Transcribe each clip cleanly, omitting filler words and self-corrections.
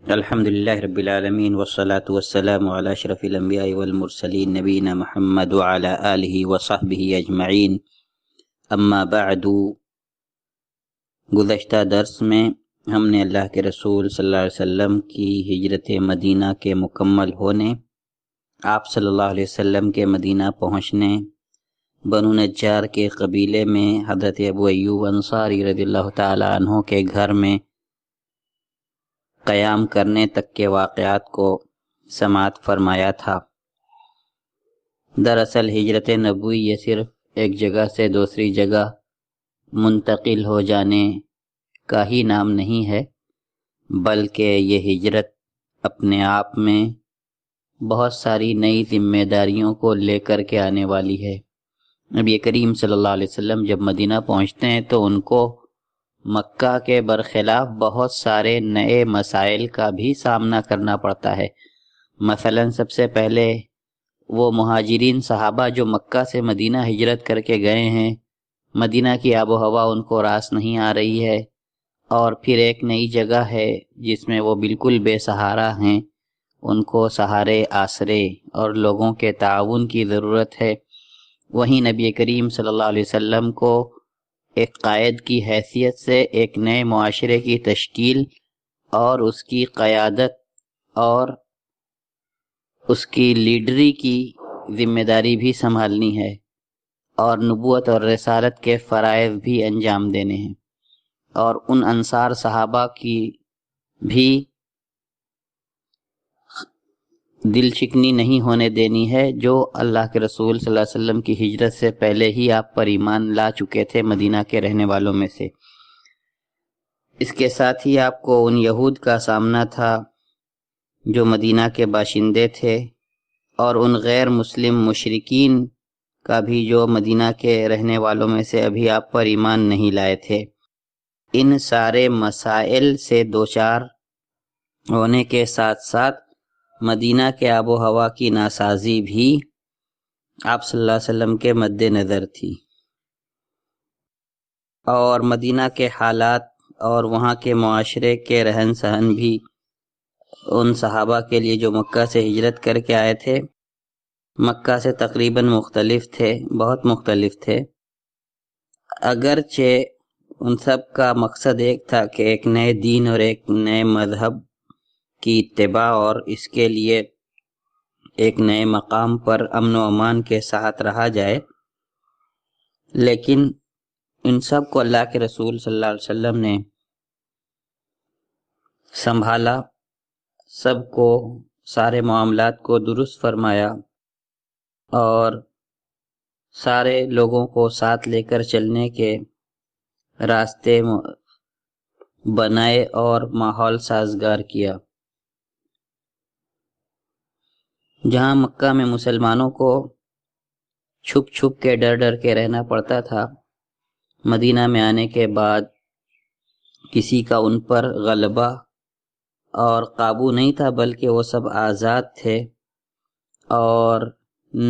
الحمد للہ رب العالمین والصلاة والسلام علی اشرف الانبیاء والمرسلین نبینا محمد وعلی آلہ وصحبہ اجمعین، اما بعد۔ گزشتہ درس میں ہم نے اللہ کے رسول صلی اللہ علیہ وسلم کی ہجرت مدینہ کے مکمل ہونے، آپ صلی اللہ علیہ وسلم کے مدینہ پہنچنے، بنو نجار کے قبیلے میں حضرت ابو ایوب انصاری رضی اللہ تعالی عنہ کے گھر میں قیام کرنے تک کے واقعات کو سماعت فرمایا تھا۔ دراصل ہجرت نبوی یہ صرف ایک جگہ سے دوسری جگہ منتقل ہو جانے کا ہی نام نہیں ہے، بلکہ یہ ہجرت اپنے آپ میں بہت ساری نئی ذمہ داریوں کو لے کر کے آنے والی ہے۔ نبی کریم صلی اللہ علیہ وسلم جب مدینہ پہنچتے ہیں تو ان کو مکہ کے برخلاف بہت سارے نئے مسائل کا بھی سامنا کرنا پڑتا ہے۔ مثلا سب سے پہلے وہ مہاجرین صحابہ جو مکہ سے مدینہ ہجرت کر کے گئے ہیں، مدینہ کی آب و ہوا ان کو راس نہیں آ رہی ہے، اور پھر ایک نئی جگہ ہے جس میں وہ بالکل بے سہارا ہیں، ان کو سہارے، آسرے اور لوگوں کے تعاون کی ضرورت ہے۔ وہیں نبی کریم صلی اللہ علیہ وسلم کو ایک قائد کی حیثیت سے ایک نئے معاشرے کی تشکیل اور اس کی قیادت اور اس کی لیڈری کی ذمہ داری بھی سنبھالنی ہے، اور نبوت اور رسالت کے فرائض بھی انجام دینے ہیں، اور ان انصار صحابہ کی بھی دل شکنی نہیں ہونے دینی ہے جو اللہ کے رسول صلی اللہ علیہ وسلم کی ہجرت سے پہلے ہی آپ پر ایمان لا چکے تھے مدینہ کے رہنے والوں میں سے۔ اس کے ساتھ ہی آپ کو ان یہود کا سامنا تھا جو مدینہ کے باشندے تھے، اور ان غیر مسلم مشرکین کا بھی جو مدینہ کے رہنے والوں میں سے ابھی آپ پر ایمان نہیں لائے تھے۔ ان سارے مسائل سے دوچار ہونے کے ساتھ ساتھ مدینہ کے آب و ہوا کی ناسازی بھی آپ صلی اللہ علیہ وسلم کے مد نظر تھی، اور مدینہ کے حالات اور وہاں کے معاشرے کے رہن سہن بھی ان صحابہ کے لیے جو مکہ سے ہجرت کر کے آئے تھے مکہ سے تقریباً مختلف تھے، بہت مختلف تھے۔ اگرچہ ان سب کا مقصد ایک تھا کہ ایک نئے دین اور ایک نئے مذہب کی اتباع اور اس کے لیے ایک نئے مقام پر امن و امان کے ساتھ رہا جائے، لیکن ان سب کو اللہ کے رسول صلی اللہ علیہ وسلم نے سنبھالا، سب کو، سارے معاملات کو درست فرمایا، اور سارے لوگوں کو ساتھ لے کر چلنے کے راستے بنائے اور ماحول سازگار کیا۔ جہاں مکہ میں مسلمانوں کو چھپ چھپ کے ڈر ڈر کے رہنا پڑتا تھا، مدینہ میں آنے کے بعد کسی کا ان پر غلبہ اور قابو نہیں تھا، بلکہ وہ سب آزاد تھے اور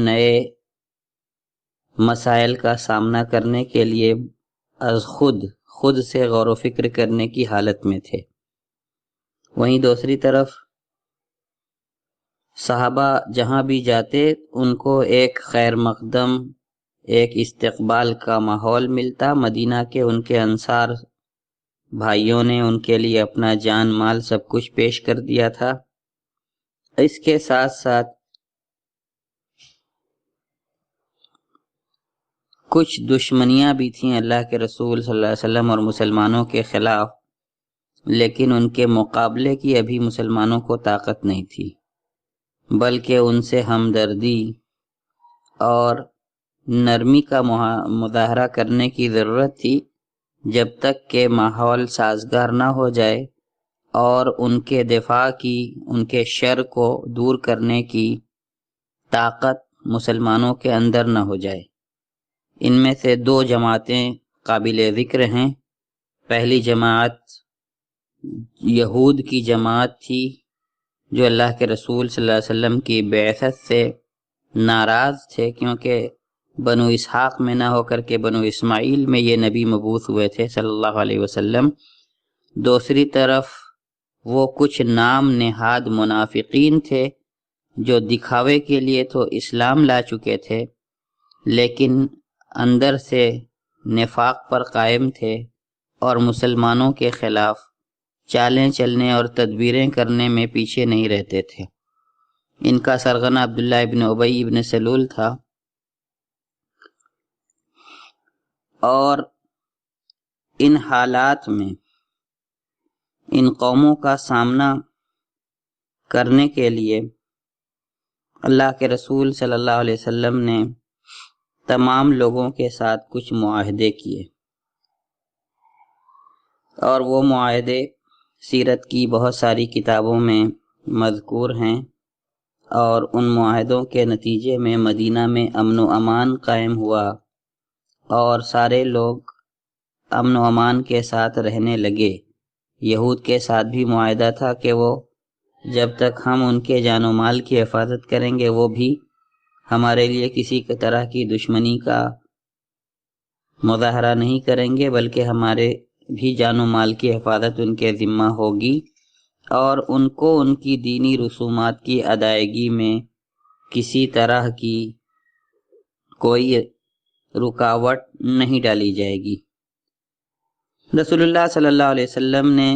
نئے مسائل کا سامنا کرنے کے لیے از خود سے غور و فکر کرنے کی حالت میں تھے۔ وہیں دوسری طرف صحابہ جہاں بھی جاتے ان کو ایک خیر مقدم، ایک استقبال کا ماحول ملتا۔ مدینہ کے ان کے انصار بھائیوں نے ان کے لیے اپنا جان مال سب کچھ پیش کر دیا تھا۔ اس کے ساتھ ساتھ کچھ دشمنیاں بھی تھیں اللہ کے رسول صلی اللہ علیہ وسلم اور مسلمانوں کے خلاف، لیکن ان کے مقابلے کی ابھی مسلمانوں کو طاقت نہیں تھی، بلکہ ان سے ہمدردی اور نرمی کا مظاہرہ کرنے کی ضرورت تھی، جب تک کہ ماحول سازگار نہ ہو جائے اور ان کے دفاع کی، ان کے شر کو دور کرنے کی طاقت مسلمانوں کے اندر نہ ہو جائے۔ ان میں سے دو جماعتیں قابل ذکر ہیں۔ پہلی جماعت یہود کی جماعت تھی جو اللہ کے رسول صلی اللہ علیہ وسلم کی بعثت سے ناراض تھے، کیونکہ بنو اسحاق میں نہ ہو کر کے بنو اسماعیل میں یہ نبی مبعوث ہوئے تھے صلی اللہ علیہ وسلم۔ دوسری طرف وہ کچھ نام نہاد منافقین تھے جو دکھاوے کے لیے تو اسلام لا چکے تھے لیکن اندر سے نفاق پر قائم تھے اور مسلمانوں کے خلاف چالیں چلنے اور تدبیریں کرنے میں پیچھے نہیں رہتے تھے۔ ان کا سرغنہ عبداللہ ابن ابی ابن سلول تھا، اور ان حالات میں ان قوموں کا سامنا کرنے کے لیے اللہ کے رسول صلی اللہ علیہ وسلم نے تمام لوگوں کے ساتھ کچھ معاہدے کیے، اور وہ معاہدے سیرت کی بہت ساری کتابوں میں مذکور ہیں، اور ان معاہدوں کے نتیجے میں مدینہ میں امن و امان قائم ہوا اور سارے لوگ امن و امان کے ساتھ رہنے لگے۔ یہود کے ساتھ بھی معاہدہ تھا کہ وہ جب تک ہم ان کے جان و مال کی حفاظت کریں گے وہ بھی ہمارے لیے کسی طرح کی دشمنی کا مظاہرہ نہیں کریں گے، بلکہ ہمارے بھی جان و مال کی حفاظت ان کے ذمہ ہوگی، اور ان کو ان کی دینی رسومات کی ادائیگی میں کسی طرح کی کوئی رکاوٹ نہیں ڈالی جائے گی۔ رسول اللہ صلی اللہ علیہ وسلم نے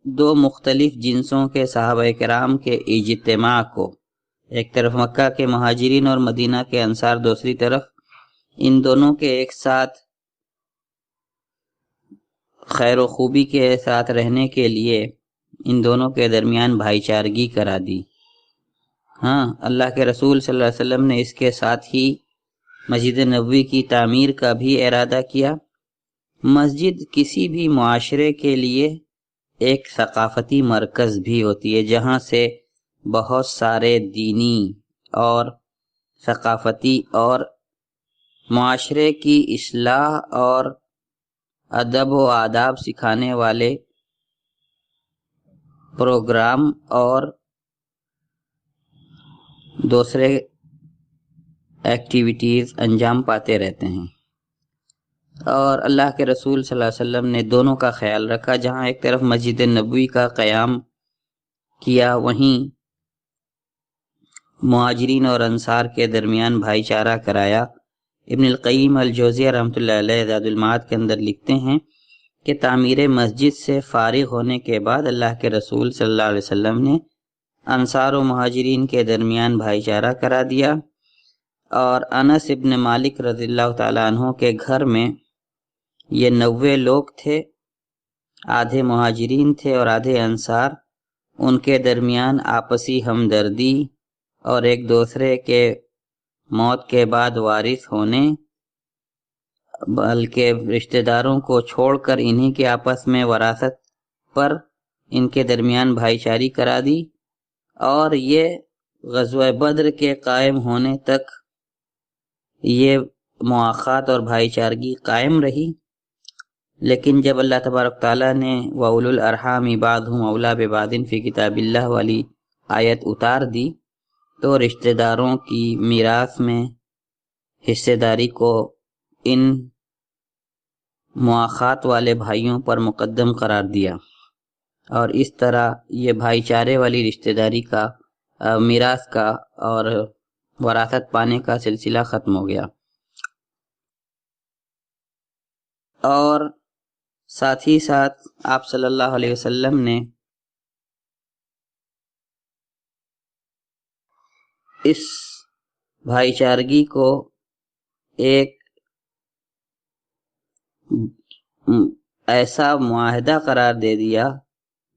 دو مختلف جنسوں کے صحابہ کرام کے اجتماع کو، ایک طرف مکہ کے مہاجرین اور مدینہ کے انصار دوسری طرف، ان دونوں کے ایک ساتھ خیر و خوبی کے ساتھ رہنے کے لیے ان دونوں کے درمیان بھائی چارگی کرا دی۔ ہاں، اللہ کے رسول صلی اللہ علیہ وسلم نے اس کے ساتھ ہی مسجد نبوی کی تعمیر کا بھی ارادہ کیا۔ مسجد کسی بھی معاشرے کے لیے ایک ثقافتی مرکز بھی ہوتی ہے، جہاں سے بہت سارے دینی اور ثقافتی اور معاشرے کی اصلاح اور ادب و آداب سکھانے والے پروگرام اور دوسرے ایکٹیویٹیز انجام پاتے رہتے ہیں، اور اللہ کے رسول صلی اللہ علیہ وسلم نے دونوں کا خیال رکھا۔ جہاں ایک طرف مسجد نبوی کا قیام کیا، وہیں مہاجرین اور انصار کے درمیان بھائی چارہ کرایا۔ ابن القیم الجوزیہ رحمۃ اللہ علیہ زاد المعاد کے اندر لکھتے ہیں کہ تعمیر مسجد سے فارغ ہونے کے بعد اللہ کے رسول صلی اللہ علیہ وسلم نے انصار و مہاجرین کے درمیان بھائی چارہ کرا دیا، اور انس ابن مالک رضی اللہ تعالیٰ عنہ کے گھر میں یہ 90 لوگ تھے، آدھے مہاجرین تھے اور آدھے انصار۔ ان کے درمیان آپسی ہمدردی اور ایک دوسرے کے موت کے بعد وارث ہونے، بلکہ رشتہ داروں کو چھوڑ کر انہی کے آپس میں وراثت پر ان کے درمیان بھائی چاری کرا دی، اور یہ غزوہ بدر کے قائم ہونے تک یہ مواخات اور بھائی چارگی قائم رہی۔ لیکن جب اللہ تبارک تعالیٰ نے وَأُولُو الْأَرْحَامِ بَعْضُهُمْ أَوْلَىٰ بِبَعْضٍ فِي کتاب اللہ والی آیت اتار دی، تو رشتہ داروں کی میراث میں حصے داری کو ان مواخات والے بھائیوں پر مقدم قرار دیا، اور اس طرح یہ بھائی چارے والی رشتہ داری کا میراث کا اور وراثت پانے کا سلسلہ ختم ہو گیا۔ اور ساتھ ہی ساتھ آپ صلی اللہ علیہ وسلم نے اس بھائی چارگی کو ایک ایسا معاہدہ قرار دے دیا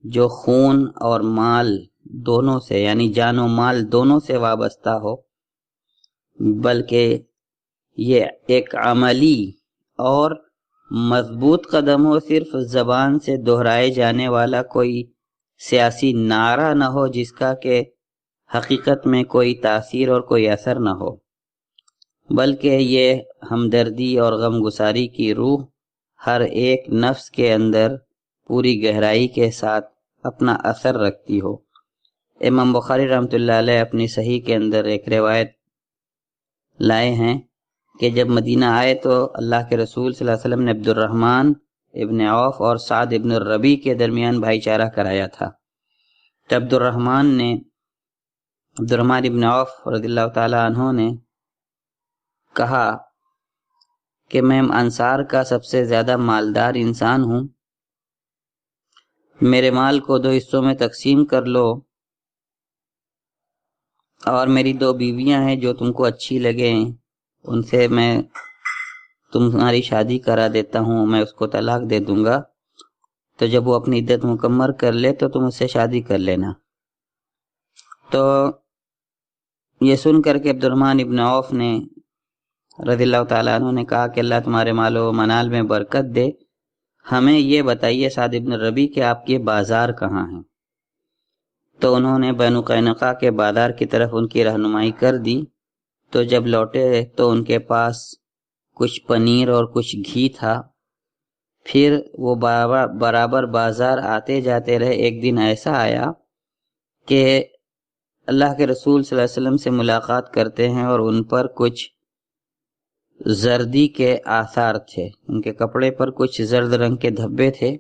جو خون اور مال دونوں سے، یعنی جان و مال دونوں سے وابستہ ہو، بلکہ یہ ایک عملی اور مضبوط قدم ہو، صرف زبان سے دہرائے جانے والا کوئی سیاسی نعرہ نہ ہو جس کا کہ حقیقت میں کوئی تاثیر اور کوئی اثر نہ ہو، بلکہ یہ ہمدردی اور غمگساری کی روح ہر ایک نفس کے اندر پوری گہرائی کے ساتھ اپنا اثر رکھتی ہو۔ امام بخاری رحمۃ اللہ علیہ اپنی صحیح کے اندر ایک روایت لائے ہیں کہ جب مدینہ آئے تو اللہ کے رسول صلی اللہ علیہ وسلم نے عبد الرحمن ابن عوف اور سعد ابن الربیع کے درمیان بھائی چارہ کرایا تھا، تو عبدالرحمن ابن عوف رضی اللہ تعالیٰ عنہ نے کہا کہ میں انصار کا سب سے زیادہ مالدار انسان ہوں، میرے مال کو 2 حصوں میں تقسیم کر لو، اور میری 2 بیویاں ہیں جو تم کو اچھی لگیں، ان سے میں تمہاری شادی کرا دیتا ہوں، میں اس کو طلاق دے دوں گا، تو جب وہ اپنی عدت مکمل کر لے تو تم اس سے شادی کر لینا۔ تو یہ سن کر کے عبدالرحمن ابن عوف نے رضی اللہ تعالیٰ عنہ نے کہا کہ اللہ تمہارے مال و منال میں برکت دے، ہمیں یہ بتائیے سعد بن ربیع کہ آپ کے بازار کہاں ہیں؟ تو انہوں نے بنو قینقاع کے بازار کی طرف ان کی رہنمائی کر دی۔ تو جب لوٹے تو ان کے پاس کچھ پنیر اور کچھ گھی تھا۔ پھر وہ برابر بازار آتے جاتے رہے۔ ایک دن ایسا آیا کہ اللہ کے رسول صلی اللہ علیہ وسلم سے ملاقات کرتے ہیں اور ان پر کچھ زردی کے آثار تھے، ان کے کپڑے پر کچھ زرد رنگ کے دھبے تھے۔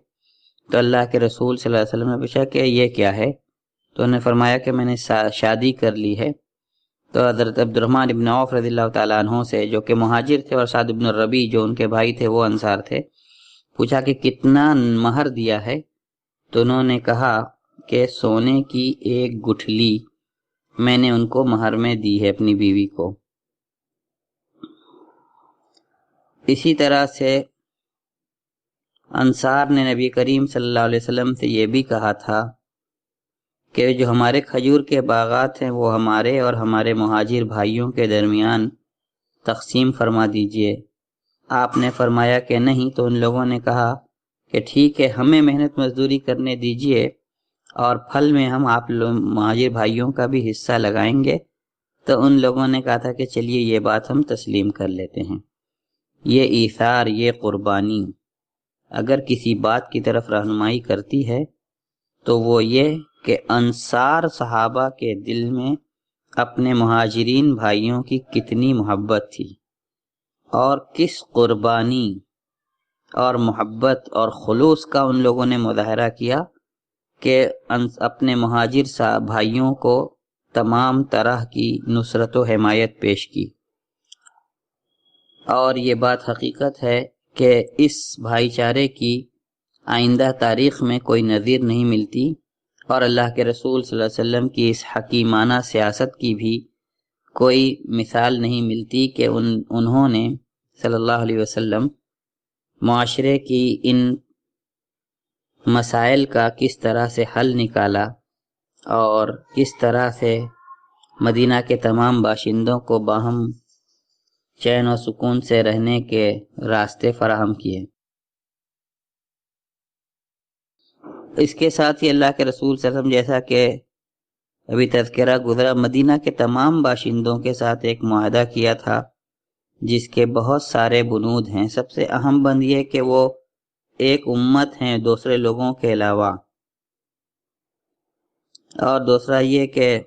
تو اللہ کے رسول صلی اللہ علیہ وسلم نے پوچھا کہ یہ کیا ہے؟ تو انہوں نے فرمایا کہ میں نے شادی کر لی ہے۔ تو حضرت عبدالرحمن ابن عوف رضی اللہ تعالیٰ عنہ سے، جو کہ مہاجر تھے، اور سعد بن ربیع جو ان کے بھائی تھے وہ انصار تھے، پوچھا کہ کتنا مہر دیا ہے؟ تو انہوں نے کہا کہ سونے کی 1 گٹھلی میں نے ان کو مہر میں دی ہے، اپنی بیوی کو۔ اسی طرح سے انصار نے نبی کریم صلی اللہ علیہ وسلم سے یہ بھی کہا تھا کہ جو ہمارے کھجور کے باغات ہیں وہ ہمارے اور ہمارے مہاجر بھائیوں کے درمیان تقسیم فرما دیجئے۔ آپ نے فرمایا کہ نہیں، تو ان لوگوں نے کہا کہ ٹھیک ہے، ہمیں محنت مزدوری کرنے دیجئے اور پھل میں ہم آپ مہاجر بھائیوں کا بھی حصہ لگائیں گے۔ تو ان لوگوں نے کہا تھا کہ چلیے یہ بات ہم تسلیم کر لیتے ہیں۔ یہ ایثار، یہ قربانی اگر کسی بات کی طرف رہنمائی کرتی ہے تو وہ یہ کہ انصار صحابہ کے دل میں اپنے مہاجرین بھائیوں کی کتنی محبت تھی، اور کس قربانی اور محبت اور خلوص کا ان لوگوں نے مظاہرہ کیا کہ اپنے مہاجر بھائیوں کو تمام طرح کی نصرت و حمایت پیش کی۔ اور یہ بات حقیقت ہے کہ اس بھائی چارے کی آئندہ تاریخ میں کوئی نظیر نہیں ملتی، اور اللہ کے رسول صلی اللہ علیہ وسلم کی اس حکیمانہ سیاست کی بھی کوئی مثال نہیں ملتی کہ انہوں نے صلی اللہ علیہ وسلم معاشرے کی ان مسائل کا کس طرح سے حل نکالا اور کس طرح سے مدینہ کے تمام باشندوں کو باہم چین و سکون سے رہنے کے راستے فراہم کیے۔ اس کے ساتھ ہی اللہ کے رسول صلی اللہ علیہ وسلم، جیسا کہ ابھی تذکرہ گزرا، مدینہ کے تمام باشندوں کے ساتھ ایک معاہدہ کیا تھا جس کے بہت سارے بنود ہیں۔ سب سے اہم بند یہ کہ وہ ایک امت ہیں دوسرے لوگوں کے علاوہ، اور دوسرا یہ کہ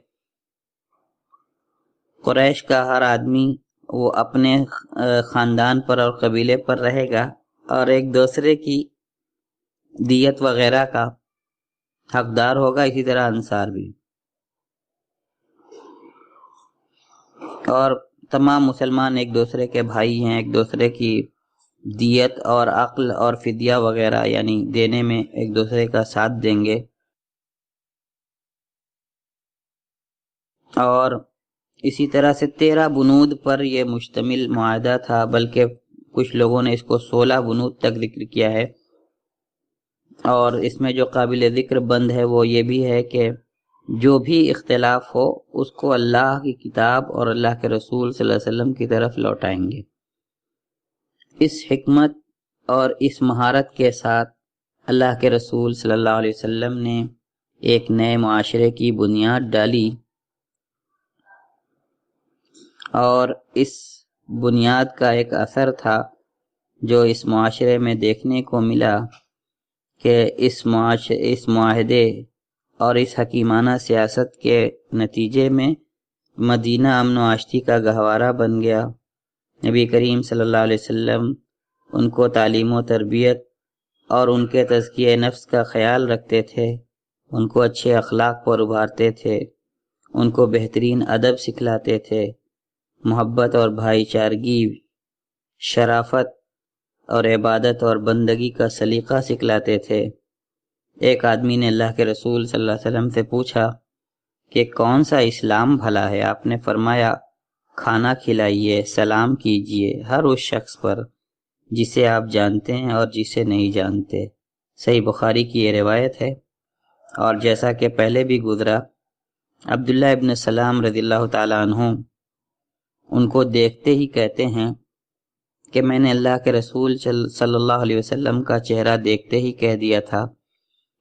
قریش کا ہر آدمی وہ اپنے خاندان پر اور قبیلے پر رہے گا اور ایک دوسرے کی دیت وغیرہ کا حقدار ہوگا، اسی طرح انصار بھی۔ اور تمام مسلمان ایک دوسرے کے بھائی ہیں، ایک دوسرے کی دیت اور عقل اور فدیہ وغیرہ یعنی دینے میں ایک دوسرے کا ساتھ دیں گے۔ اور اسی طرح سے 13 بنود پر یہ مشتمل معاہدہ تھا، بلکہ کچھ لوگوں نے اس کو 16 بنود تک ذکر کیا ہے۔ اور اس میں جو قابل ذکر بند ہے وہ یہ بھی ہے کہ جو بھی اختلاف ہو اس کو اللہ کی کتاب اور اللہ کے رسول صلی اللہ علیہ وسلم کی طرف لوٹائیں گے۔ اس حکمت اور اس مہارت کے ساتھ اللہ کے رسول صلی اللہ علیہ وسلم نے ایک نئے معاشرے کی بنیاد ڈالی، اور اس بنیاد کا ایک اثر تھا جو اس معاشرے میں دیکھنے کو ملا کہ اس معاہدے اور اس حکیمانہ سیاست کے نتیجے میں مدینہ امن و آشتی کا گہوارہ بن گیا۔ نبی کریم صلی اللہ علیہ وسلم ان کو تعلیم و تربیت اور ان کے تزکیہ نفس کا خیال رکھتے تھے، ان کو اچھے اخلاق پر ابھارتے تھے، ان کو بہترین ادب سکھلاتے تھے، محبت اور بھائی چارگی، شرافت اور عبادت اور بندگی کا سلیقہ سکھلاتے تھے۔ ایک آدمی نے اللہ کے رسول صلی اللہ علیہ وسلم سے پوچھا کہ کون سا اسلام بھلا ہے؟ آپ نے فرمایا کھانا کھلائیے، سلام کیجیے ہر اس شخص پر جسے آپ جانتے ہیں اور جسے نہیں جانتے۔ صحیح بخاری کی یہ روایت ہے۔ اور جیسا کہ پہلے بھی گزرا، عبداللہ ابن سلام رضی اللہ تعالیٰ عنہ ان کو دیکھتے ہی کہتے ہیں کہ میں نے اللہ کے رسول صلی اللہ علیہ وسلم کا چہرہ دیکھتے ہی کہہ دیا تھا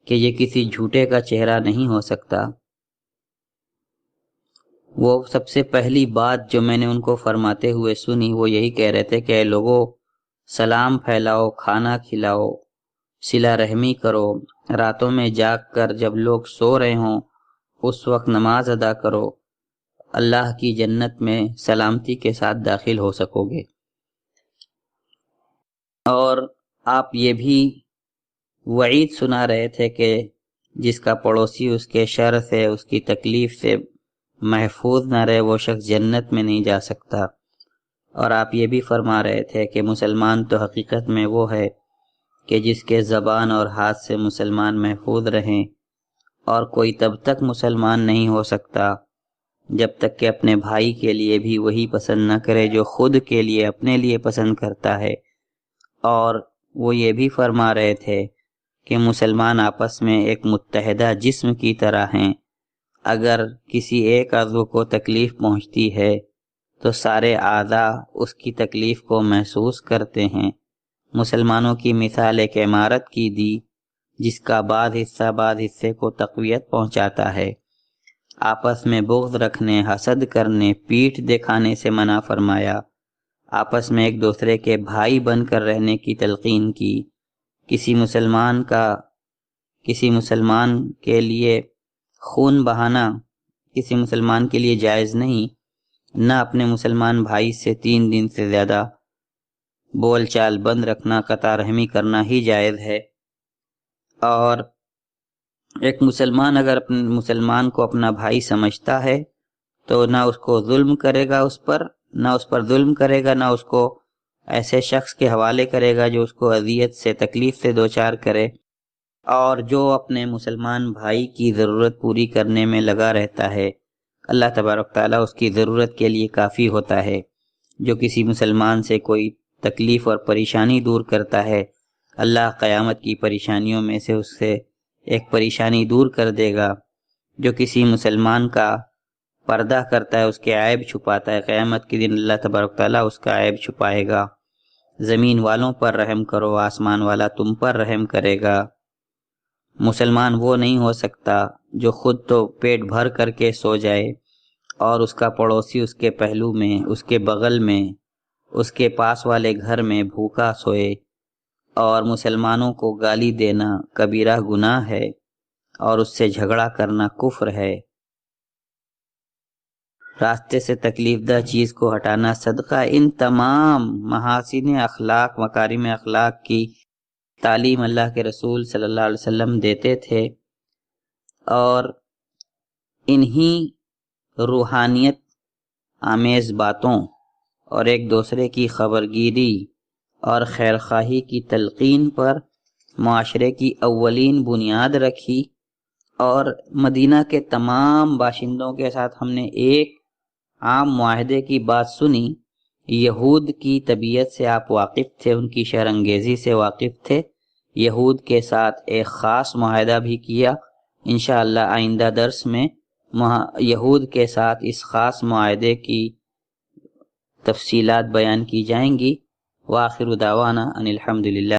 کہ یہ کسی جھوٹے کا چہرہ نہیں ہو سکتا۔ وہ سب سے پہلی بات جو میں نے ان کو فرماتے ہوئے سنی وہ یہی کہہ رہے تھے کہ اے لوگو، سلام پھیلاؤ، کھانا کھلاؤ، صلہ رحمی کرو، راتوں میں جاگ کر جب لوگ سو رہے ہوں اس وقت نماز ادا کرو، اللہ کی جنت میں سلامتی کے ساتھ داخل ہو سکو گے۔ اور آپ یہ بھی وعید سنا رہے تھے کہ جس کا پڑوسی اس کے شر سے، اس کی تکلیف سے محفوظ نہ رہے وہ شخص جنت میں نہیں جا سکتا۔ اور آپ یہ بھی فرما رہے تھے کہ مسلمان تو حقیقت میں وہ ہے کہ جس کے زبان اور ہاتھ سے مسلمان محفوظ رہیں، اور کوئی تب تک مسلمان نہیں ہو سکتا جب تک کہ اپنے بھائی کے لیے بھی وہی پسند نہ کرے جو خود کے لیے اپنے لیے پسند کرتا ہے۔ اور وہ یہ بھی فرما رہے تھے کہ مسلمان آپس میں ایک متحدہ جسم کی طرح ہیں، اگر کسی ایک عضو کو تکلیف پہنچتی ہے تو سارے اعضاء اس کی تکلیف کو محسوس کرتے ہیں۔ مسلمانوں کی مثال ایک عمارت کی دی جس کا بعض حصے کو تقویت پہنچاتا ہے۔ آپس میں بغض رکھنے، حسد کرنے، پیٹھ دکھانے سے منع فرمایا، آپس میں ایک دوسرے کے بھائی بن کر رہنے کی تلقین کی۔ کسی مسلمان کے لیے خون بہانا کسی مسلمان کے لیے جائز نہیں، نہ اپنے مسلمان بھائی سے 3 دن سے زیادہ بول چال بند رکھنا، قطع رحمی کرنا ہی جائز ہے۔ اور ایک مسلمان اگر اپنے مسلمان کو اپنا بھائی سمجھتا ہے تو نہ اس کو ظلم کرے گا، نہ اس پر ظلم کرے گا، نہ اس کو ایسے شخص کے حوالے کرے گا جو اس کو اذیت سے، تکلیف سے دوچار کرے۔ اور جو اپنے مسلمان بھائی کی ضرورت پوری کرنے میں لگا رہتا ہے، اللہ تبارک تعالیٰ اس کی ضرورت کے لیے کافی ہوتا ہے۔ جو کسی مسلمان سے کوئی تکلیف اور پریشانی دور کرتا ہے، اللہ قیامت کی پریشانیوں میں سے اس سے ایک پریشانی دور کر دے گا۔ جو کسی مسلمان کا پردہ کرتا ہے، اس کے عیب چھپاتا ہے، قیامت کے دن اللہ تبارک تعالیٰ اس کا عیب چھپائے گا۔ زمین والوں پر رحم کرو، آسمان والا تم پر رحم کرے گا۔ مسلمان وہ نہیں ہو سکتا جو خود تو پیٹ بھر کر کے سو جائے اور اس کا پڑوسی اس کے پہلو میں، اس کے بغل میں، اس کے پاس والے گھر میں بھوکا سوئے۔ اور مسلمانوں کو گالی دینا کبیرہ گناہ ہے اور اس سے جھگڑا کرنا کفر ہے۔ راستے سے تکلیف دہ چیز کو ہٹانا صدقہ۔ ان تمام محاسن اخلاق، مکارم اخلاق کی تعلیم اللہ کے رسول صلی اللہ علیہ وسلم دیتے تھے، اور انہی روحانیت آمیز باتوں اور ایک دوسرے کی خبرگیری اور خیرخواہی کی تلقین پر معاشرے کی اولین بنیاد رکھی۔ اور مدینہ کے تمام باشندوں کے ساتھ ہم نے ایک عام معاہدے کی بات سنی۔ یہود کی طبیعت سے آپ واقف تھے، ان کی شر انگیزی سے واقف تھے۔ یہود کے ساتھ ایک خاص معاہدہ بھی کیا۔ انشاءاللہ آئندہ درس میں یہود کے ساتھ اس خاص معاہدے کی تفصیلات بیان کی جائیں گی۔ وآخر دعوانا ان الحمدللہ